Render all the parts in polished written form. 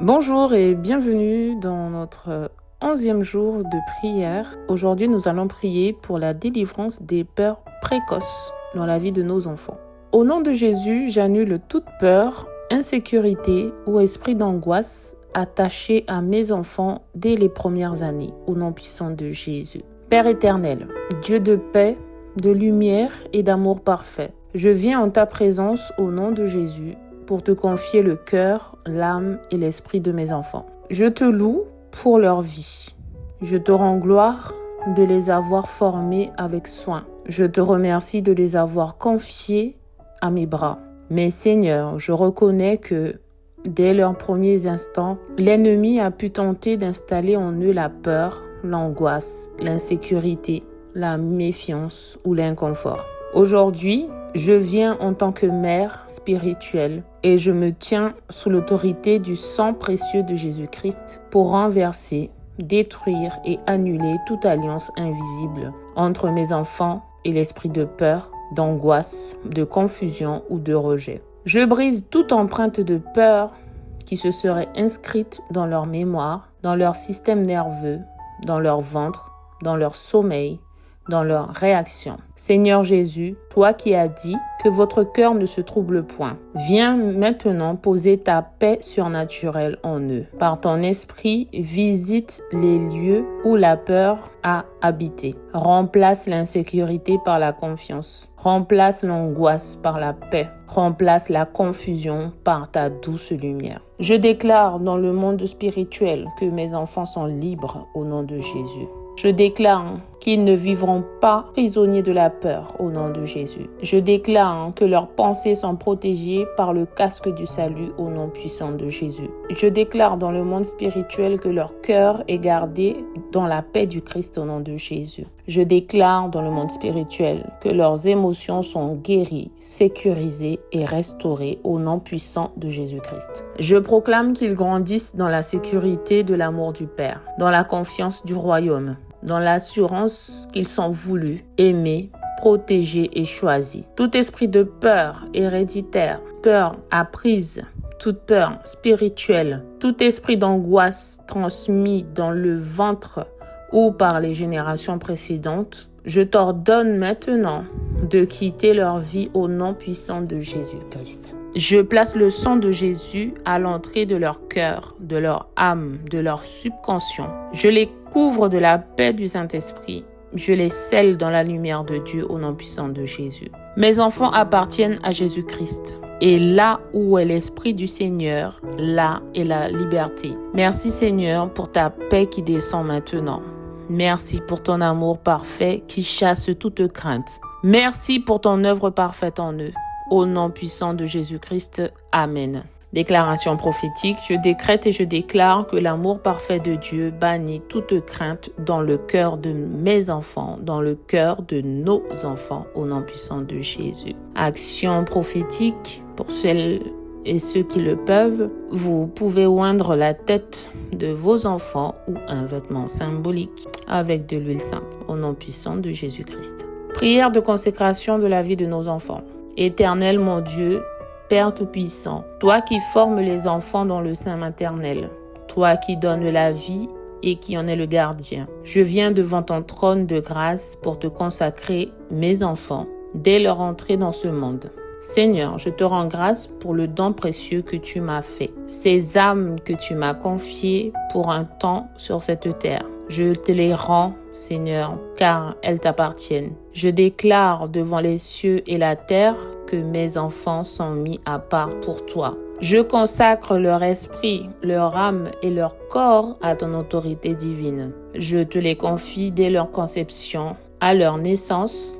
Bonjour et bienvenue dans notre 11e jour de prière. Aujourd'hui, nous allons prier pour la délivrance des peurs précoces dans la vie de nos enfants. Au nom de Jésus, j'annule toute peur, insécurité ou esprit d'angoisse attaché à mes enfants dès les premières années, au nom puissant de Jésus. Père éternel, Dieu de paix, de lumière et d'amour parfait, je viens en ta présence au nom de Jésus pour te confier le cœur, l'âme et l'esprit de mes enfants. Je te loue pour leur vie. Je te rends gloire de les avoir formés avec soin. Je te remercie de les avoir confiés à mes bras. Mais Seigneur, je reconnais que dès leurs premiers instants, l'ennemi a pu tenter d'installer en eux la peur, l'angoisse, l'insécurité, la méfiance ou l'inconfort. Aujourd'hui, je viens en tant que mère spirituelle et je me tiens sous l'autorité du sang précieux de Jésus-Christ pour renverser, détruire et annuler toute alliance invisible entre mes enfants et l'esprit de peur, d'angoisse, de confusion ou de rejet. Je brise toute empreinte de peur qui se serait inscrite dans leur mémoire, dans leur système nerveux, dans leur ventre, dans leur sommeil, dans leurs réactions. Seigneur Jésus, toi qui as dit que votre cœur ne se trouble point, viens maintenant poser ta paix surnaturelle en eux. Par ton esprit, visite les lieux où la peur a habité. Remplace l'insécurité par la confiance. Remplace l'angoisse par la paix. Remplace la confusion par ta douce lumière. Je déclare dans le monde spirituel que mes enfants sont libres au nom de Jésus. Je déclare qu'ils ne vivront pas prisonniers de la peur au nom de Jésus. Je déclare que leurs pensées sont protégées par le casque du salut au nom puissant de Jésus. Je déclare dans le monde spirituel que leur cœur est gardé dans la paix du Christ au nom de Jésus. Je déclare dans le monde spirituel que leurs émotions sont guéries, sécurisées et restaurées au nom puissant de Jésus-Christ. Je proclame qu'ils grandissent dans la sécurité de l'amour du Père, dans la confiance du royaume, dans l'assurance qu'ils sont voulus, aimés, protégés et choisis. Tout esprit de peur héréditaire, peur apprise, toute peur spirituelle, tout esprit d'angoisse transmis dans le ventre ou par les générations précédentes, je t'ordonne maintenant de quitter leur vie au nom puissant de Jésus-Christ. Je place le sang de Jésus à l'entrée de leur cœur, de leur âme, de leur subconscient. Je les couvre de la paix du Saint-Esprit. Je les scelle dans la lumière de Dieu au nom puissant de Jésus. Mes enfants appartiennent à Jésus-Christ. Et là où est l'Esprit du Seigneur, là est la liberté. Merci Seigneur pour ta paix qui descend maintenant. Merci pour ton amour parfait qui chasse toute crainte. Merci pour ton œuvre parfaite en eux. Au nom puissant de Jésus-Christ, Amen. Déclaration prophétique, je décrète et je déclare que l'amour parfait de Dieu bannit toute crainte dans le cœur de mes enfants, dans le cœur de nos enfants, au nom puissant de Jésus. Action prophétique, pour celles et ceux qui le peuvent, vous pouvez oindre la tête de vos enfants ou un vêtement symbolique avec de l'huile sainte, au nom puissant de Jésus-Christ. Prière de consécration de la vie de nos enfants. Éternel mon Dieu, Père Tout-Puissant, toi qui formes les enfants dans le sein maternel, toi qui donnes la vie et qui en es le gardien, je viens devant ton trône de grâce pour te consacrer mes enfants dès leur entrée dans ce monde. Seigneur, je te rends grâce pour le don précieux que tu m'as fait, ces âmes que tu m'as confiées pour un temps sur cette terre. Je te les rends, Seigneur, car elles t'appartiennent. Je déclare devant les cieux et la terre que mes enfants sont mis à part pour toi. Je consacre leur esprit, leur âme et leur corps à ton autorité divine. Je te les confie dès leur conception, à leur naissance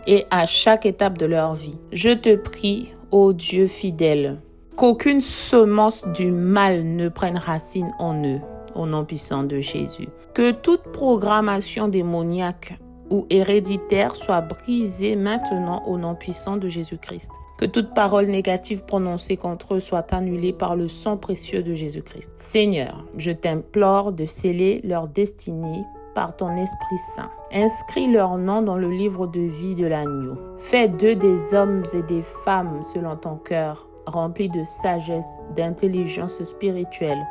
et à chaque étape de leur vie. Je te prie, ô Dieu fidèle, qu'aucune semence du mal ne prenne racine en eux, au nom puissant de Jésus. Que toute programmation démoniaque ou héréditaire soit brisée maintenant au nom puissant de Jésus-Christ. Que toute parole négative prononcée contre eux soit annulée par le sang précieux de Jésus-Christ. Seigneur, je t'implore de sceller leur destinée par ton Esprit Saint. Inscris leur nom dans le livre de vie de l'agneau. Fais d'eux des hommes et des femmes selon ton cœur, rempli de sagesse, d'intelligence spirituelle,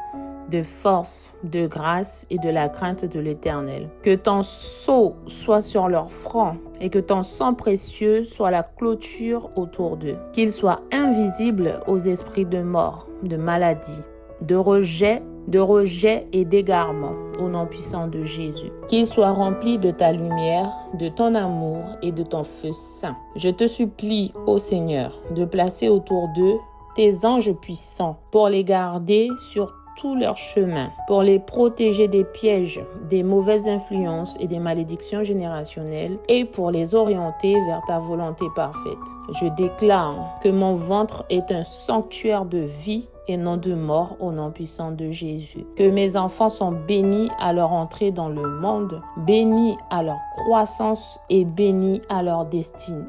de force, de grâce et de la crainte de l'Éternel. Que ton sceau soit sur leur front et que ton sang précieux soit la clôture autour d'eux. Qu'ils soient invisibles aux esprits de mort, de maladie, de rejet et d'égarement au nom puissant de Jésus. Qu'ils soient remplis de ta lumière, de ton amour et de ton feu saint. Je te supplie, ô Seigneur, de placer autour d'eux tes anges puissants pour les garder sur tout leur chemin, pour les protéger des pièges, des mauvaises influences et des malédictions générationnelles et pour les orienter vers ta volonté parfaite. Je déclare que mon ventre est un sanctuaire de vie et non de mort au nom puissant de Jésus. Que mes enfants sont bénis à leur entrée dans le monde, bénis à leur croissance et bénis à leur destinée,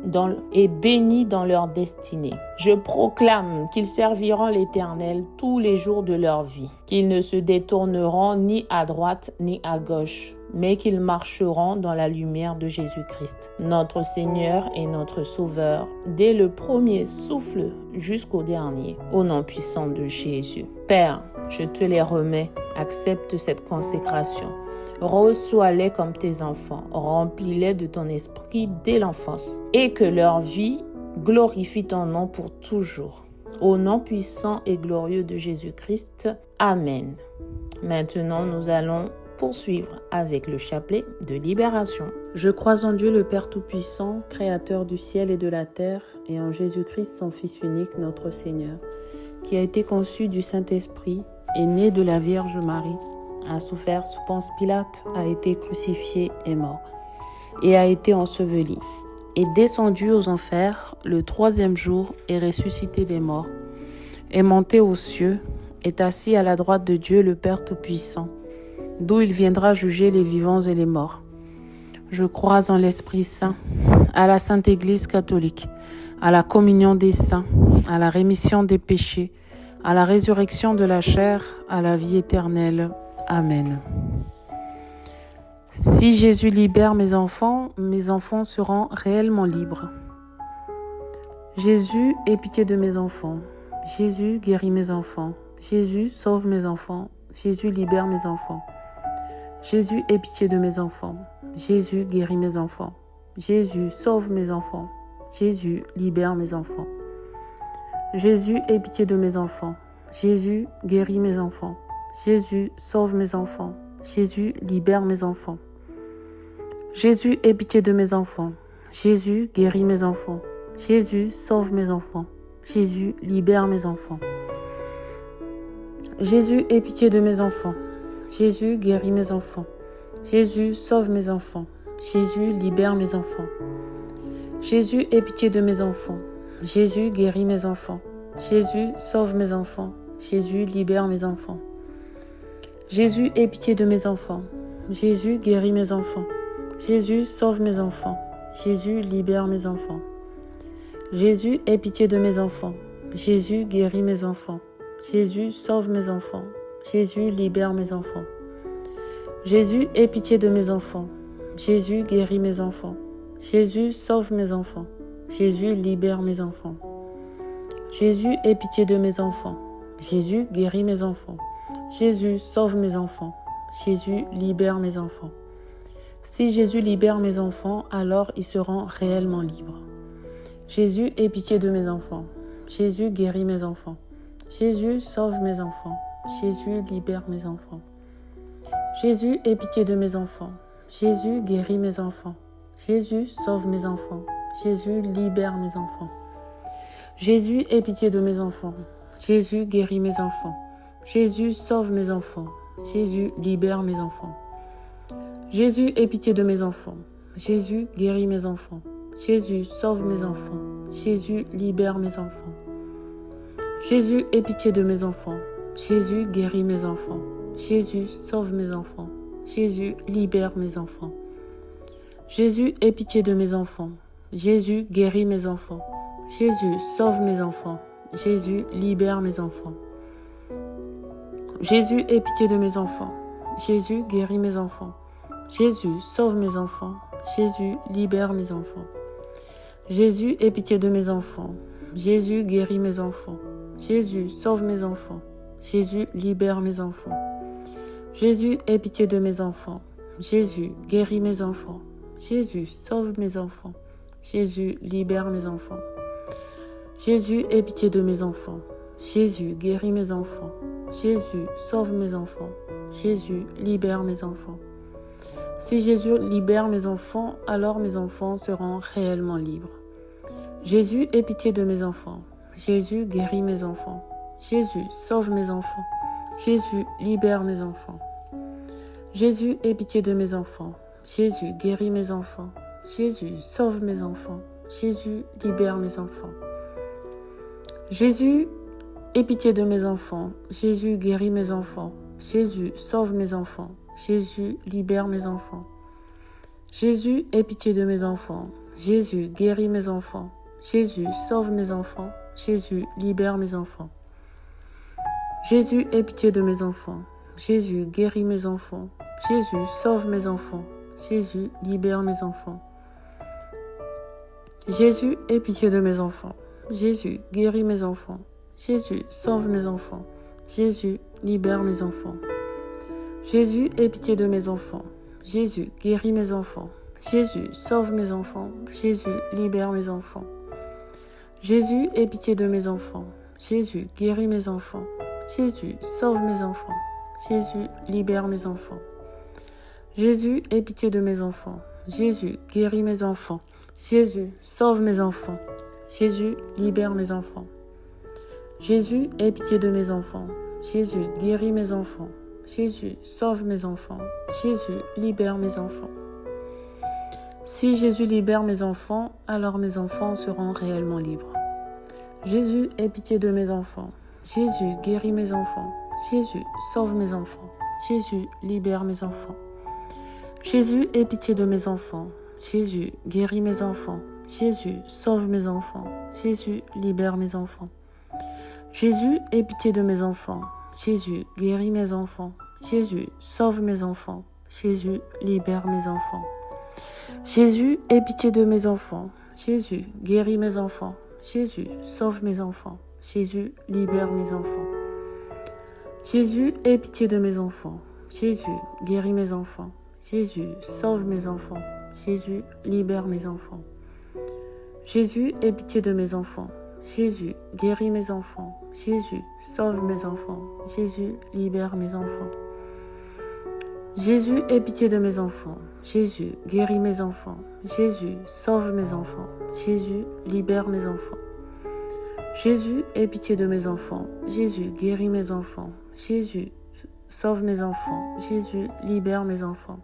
bénis dans leur destinée. Je proclame qu'ils serviront l'Éternel tous les jours de leur vie, qu'ils ne se détourneront ni à droite ni à gauche, mais qu'ils marcheront dans la lumière de Jésus-Christ, notre Seigneur et notre Sauveur, dès le premier souffle jusqu'au dernier, au nom puissant de Jésus. Père, je te les remets, accepte cette consécration. Reçois-les comme tes enfants, remplis-les de ton esprit dès l'enfance, et que leur vie glorifie ton nom pour toujours. Au nom puissant et glorieux de Jésus-Christ. Amen. Maintenant, nous allons poursuivre avec le chapelet de libération. Je crois en Dieu le Père Tout-Puissant, Créateur du ciel et de la terre, et en Jésus-Christ, son Fils unique, notre Seigneur, qui a été conçu du Saint-Esprit, est né de la Vierge Marie, a souffert sous Ponce Pilate, a été crucifié et mort, et a été enseveli, est descendu aux enfers, le troisième jour est ressuscité des morts, est monté aux cieux, est assis à la droite de Dieu le Père Tout-Puissant, d'où il viendra juger les vivants et les morts. Je crois en l'Esprit Saint, à la Sainte Église catholique, à la communion des saints, à la rémission des péchés, à la résurrection de la chair, à la vie éternelle. Amen. Si Jésus libère mes enfants seront réellement libres. Jésus, aie pitié de mes enfants. Jésus, guéris mes enfants. Jésus, sauve mes enfants. Jésus, libère mes enfants. Jésus, aie pitié de mes enfants. Jésus, guéris mes enfants. Jésus, sauve mes enfants. Jésus, libère mes enfants. Jésus, aie pitié de mes enfants. Jésus, guéris mes enfants. Jésus, sauve mes enfants. Jésus, libère mes enfants. Jésus, aie pitié de mes enfants. Jésus, guéris mes enfants. Jésus, sauve mes enfants. Jésus, libère mes enfants. Jésus, aie pitié de mes enfants. Jésus, guéris mes enfants. Jésus, sauve mes enfants. Jésus, libère mes enfants. Jésus, aie pitié de mes enfants. Jésus, guéris mes enfants. Jésus, sauve mes enfants. Jésus, libère mes enfants. Jésus, aie pitié de mes enfants. Jésus, guéris mes enfants. Jésus, sauve mes enfants. Jésus, libère mes enfants. Jésus, aie pitié de mes enfants. Jésus, guéris mes enfants. Jésus, sauve mes enfants. Jésus, libère mes enfants. Jésus, aie pitié de mes enfants. Jésus, guéris mes enfants. Jésus, sauve mes enfants. Jésus, libère mes enfants. Jésus, aie pitié de mes enfants. Jésus, guéris mes enfants. Jésus, sauve mes enfants. Jésus, libère mes enfants. Si Jésus libère mes enfants, alors ils seront réellement libres. Jésus, aie pitié de mes enfants. Jésus, guéris mes enfants. Jésus, sauve mes enfants. Jésus, libère mes enfants. Jésus, aie pitié de mes enfants. Jésus, guéris mes enfants. Jésus, sauve mes enfants. Jésus, libère mes enfants. Jésus, aie pitié de mes enfants. Jésus, guéris mes enfants. Jésus, sauve mes enfants. Jésus, libère mes enfants. Jésus, aie pitié de mes enfants. Jésus, guéris mes enfants. Jésus, sauve mes enfants. Jésus, libère mes enfants. Jésus, aie pitié de mes enfants. Jésus, guéris mes enfants. Jésus, sauve mes enfants. Jésus, libère mes enfants. Jésus, aie pitié de mes enfants. Jésus, guéris mes enfants. Jésus, sauve mes enfants. Jésus, libère mes enfants. Jésus, aie pitié de mes enfants. Jésus, guéris mes enfants. Jésus, sauve mes enfants. Jésus, libère mes enfants. Jésus, aie pitié de mes enfants. Jésus, guéris mes enfants. Jésus, sauve mes enfants. Jésus, libère mes enfants. Jésus, aie pitié de mes enfants. Jésus, guéris mes enfants. Jésus, sauve mes enfants. Jésus, libère mes enfants. Jésus, aie pitié de mes enfants. Jésus, guéris mes enfants. Jésus, sauve mes enfants. Jésus, libère mes enfants. Si Jésus libère mes enfants, alors mes enfants seront réellement libres. Jésus, aie pitié de mes enfants. Jésus, guéris mes enfants. Jésus, sauve mes enfants. Jésus, libère mes enfants. Jésus, aie pitié de mes enfants. Jésus, guéris mes enfants. Jésus, sauve mes enfants. Jésus, libère mes enfants. Jésus, aie pitié de mes enfants. Jésus, guéris mes enfants. Jésus, sauve mes enfants. Jésus, libère mes enfants. Jésus, aie pitié de mes enfants. Jésus, guéris mes enfants. Jésus, sauve mes enfants. Jésus, libère mes enfants. Jésus, aie pitié de mes enfants. Jésus, guéris mes enfants. Jésus, sauve mes enfants. Jésus, libère mes enfants. Jésus, aie pitié de mes enfants. Jésus, guéris mes enfants. Jésus, sauve mes enfants. Jésus, libère mes enfants. Jésus, aie pitié de mes enfants. Jésus, guéris mes enfants. Jésus, sauve mes enfants. Jésus, libère mes enfants. Jésus, aie pitié de mes enfants. Jésus, guéris mes enfants. Jésus, sauve mes enfants. Jésus, libère mes enfants. Jésus, aie pitié de mes enfants. Jésus, guéris mes enfants. Jésus, sauve mes enfants. Jésus, libère mes enfants. Jésus, aie pitié de mes enfants. Jésus, guéris mes enfants. Jésus, sauve mes enfants. Jésus, libère mes enfants. Si Jésus libère mes enfants, alors mes enfants seront réellement libres. Jésus, aie pitié de mes enfants. Jésus, guéris mes enfants. Jésus, sauve mes enfants. Jésus, libère mes enfants. Jésus, aie pitié de mes enfants. Jésus, guéris mes enfants. Jésus, sauve mes enfants. Jésus, libère mes enfants. Jésus, aie pitié de mes enfants. Jésus, guéris mes enfants. Jésus, sauve mes enfants. Jésus, libère mes enfants. Jésus, aie pitié de mes enfants. Jésus, guéris mes enfants. Jésus, sauve mes enfants. Jésus, libère mes enfants. Jésus, aie pitié de mes enfants. Jésus, guéris mes enfants. Jésus, sauve mes enfants. Jésus, libère mes enfants. Jésus, aie pitié de mes enfants. Jésus, guéris mes enfants. Jésus, sauve mes enfants. Jésus, libère mes enfants. Jésus, aie pitié de mes enfants. Jésus, guéris mes enfants. Jésus, sauve mes enfants. Jésus, libère mes enfants. Jésus, aie pitié de mes enfants. Jésus, guéris mes enfants. Jésus, sauve mes enfants. Jésus, libère mes enfants.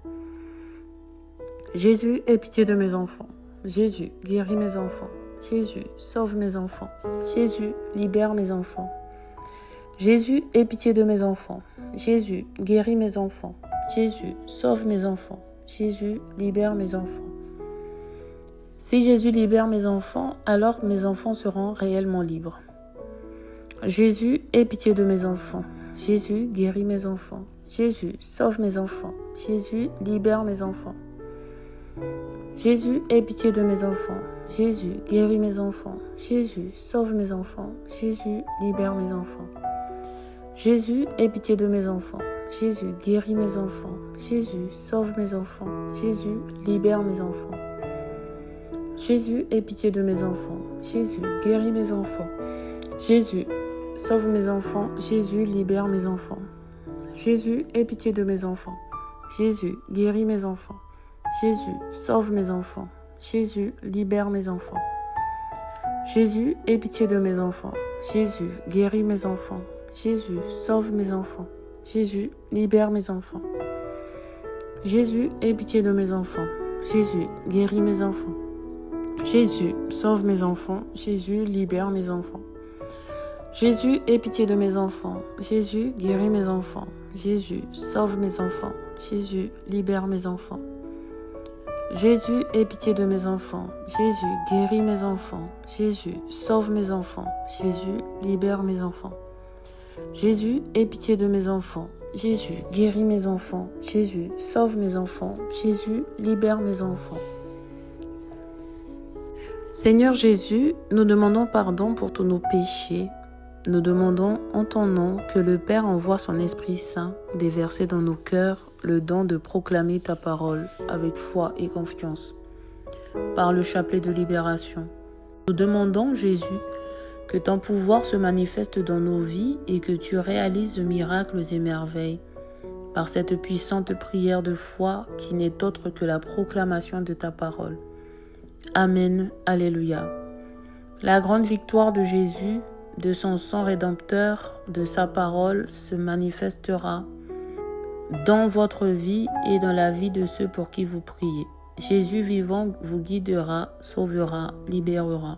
Jésus, aie pitié de mes enfants. Jésus, guéris mes enfants. Jésus, sauve mes enfants. Jésus, libère mes enfants. Jésus, aie pitié de mes enfants. Jésus, guéris mes enfants. Jésus, sauve mes enfants. Jésus, libère mes enfants. Si Jésus libère mes enfants, alors mes enfants seront réellement libres. Jésus, aie pitié de mes enfants. Jésus, guéris mes enfants. Jésus, sauve mes enfants. Jésus, libère mes enfants. Jésus, aie pitié de mes enfants. Jésus, guéris mes enfants. Jésus, sauve mes enfants. Jésus, libère mes enfants. Jésus, aie pitié de mes enfants. Jésus, guéris mes enfants. Jésus, sauve mes enfants. Jésus, libère mes enfants. Jésus, aie pitié de mes enfants. Jésus, guéris mes enfants. Jésus, sauve mes enfants. Jésus, libère mes enfants. Jésus, aie pitié de mes enfants. Jésus, guéris mes enfants. Jésus, sauve mes enfants. Jésus, libère mes enfants. Jésus, aie pitié de mes enfants. Jésus, guéris mes enfants. Jésus, sauve mes enfants. Jésus, libère mes enfants. Jésus, aie pitié de mes enfants. Jésus, guéris mes enfants. Jésus, sauve mes enfants. Jésus, libère mes enfants. Jésus, aie pitié de mes enfants. Jésus, guéris mes enfants. Jésus, sauve mes enfants. Jésus, libère mes enfants. Jésus, aie pitié de mes enfants. Jésus, guéris mes enfants. Jésus, sauve mes enfants. Jésus, libère mes enfants. Jésus, aie pitié de mes enfants. Jésus, guéris mes enfants. Jésus, sauve mes enfants. Jésus, libère mes enfants. Seigneur Jésus, nous demandons pardon pour tous nos péchés. nous demandons en ton nom que le Père envoie son Esprit Saint déverser dans nos cœurs le don de proclamer ta parole avec foi et confiance par le chapelet de libération. Nous demandons, Jésus, que ton pouvoir se manifeste dans nos vies et que tu réalises miracles et merveilles par cette puissante prière de foi qui n'est autre que la proclamation de ta parole. Amen. Alléluia. La grande victoire de Jésus, de son sang rédempteur, de sa parole se manifestera dans votre vie et dans la vie de ceux pour qui vous priez. Jésus vivant vous guidera, sauvera, libérera.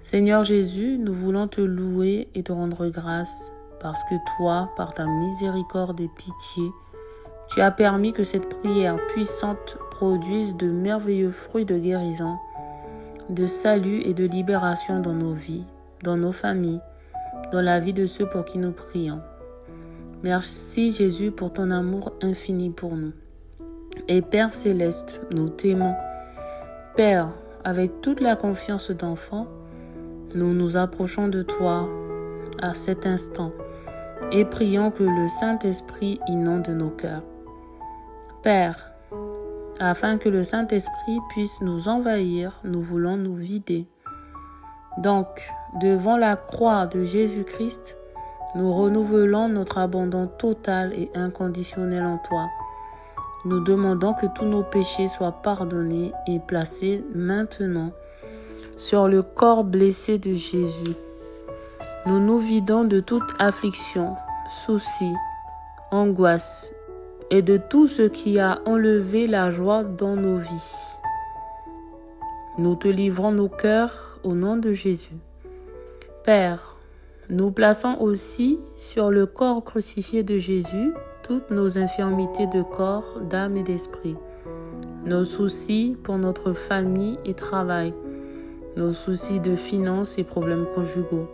Seigneur Jésus, nous voulons te louer et te rendre grâce parce que toi, par ta miséricorde et pitié, tu as permis que cette prière puissante produise de merveilleux fruits de guérison, de salut et de libération dans nos vies, dans nos familles, dans la vie de ceux pour qui nous prions. Merci Jésus pour ton amour infini pour nous. Et Père Céleste, nous t'aimons. Père, avec toute la confiance d'enfant, nous nous approchons de toi à cet instant et prions que le Saint-Esprit inonde nos cœurs. Père, afin que le Saint-Esprit puisse nous envahir, nous voulons nous vider. Donc, devant la croix de Jésus-Christ, nous renouvelons notre abandon total et inconditionnel en toi. Nous demandons que tous nos péchés soient pardonnés et placés maintenant sur le corps blessé de Jésus. Nous nous vidons de toute affliction, souci, angoisse et de tout ce qui a enlevé la joie dans nos vies. Nous te livrons nos cœurs au nom de Jésus. Père, nous plaçons aussi sur le corps crucifié de Jésus toutes nos infirmités de corps, d'âme et d'esprit, nos soucis pour notre famille et travail, nos soucis de finances et problèmes conjugaux,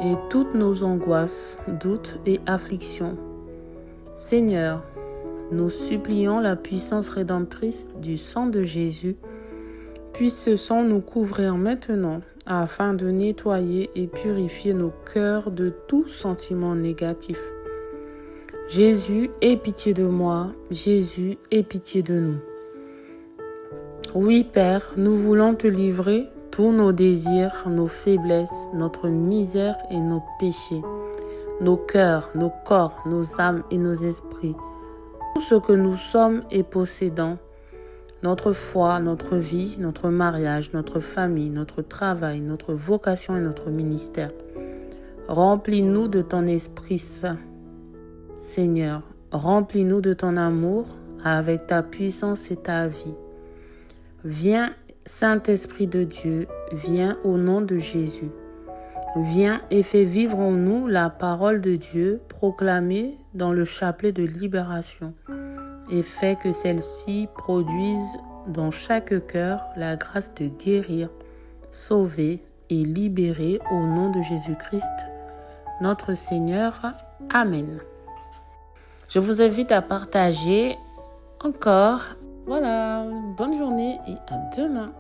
et toutes nos angoisses, doutes et afflictions. Seigneur, nous supplions la puissance rédemptrice du sang de Jésus, puisse ce sang nous couvrir maintenant, afin de nettoyer et purifier nos cœurs de tout sentiment négatif. Jésus, aie pitié de moi. Jésus, aie pitié de nous. Oui, Père, nous voulons te livrer tous nos désirs, nos faiblesses, notre misère et nos péchés, nos cœurs, nos corps, nos âmes et nos esprits, tout ce que nous sommes et possédons, notre foi, notre vie, notre mariage, notre famille, notre travail, notre vocation et notre ministère. Remplis-nous de ton Esprit Saint. Seigneur, remplis-nous de ton amour avec ta puissance et ta vie. Viens, Saint-Esprit de Dieu, viens au nom de Jésus. Viens et fais vivre en nous la parole de Dieu proclamée dans le chapelet de libération et fais que celle-ci produise dans chaque cœur la grâce de guérir, sauver et libérer au nom de Jésus-Christ, notre Seigneur. Amen. Je vous invite à partager encore. Voilà, bonne journée et à demain.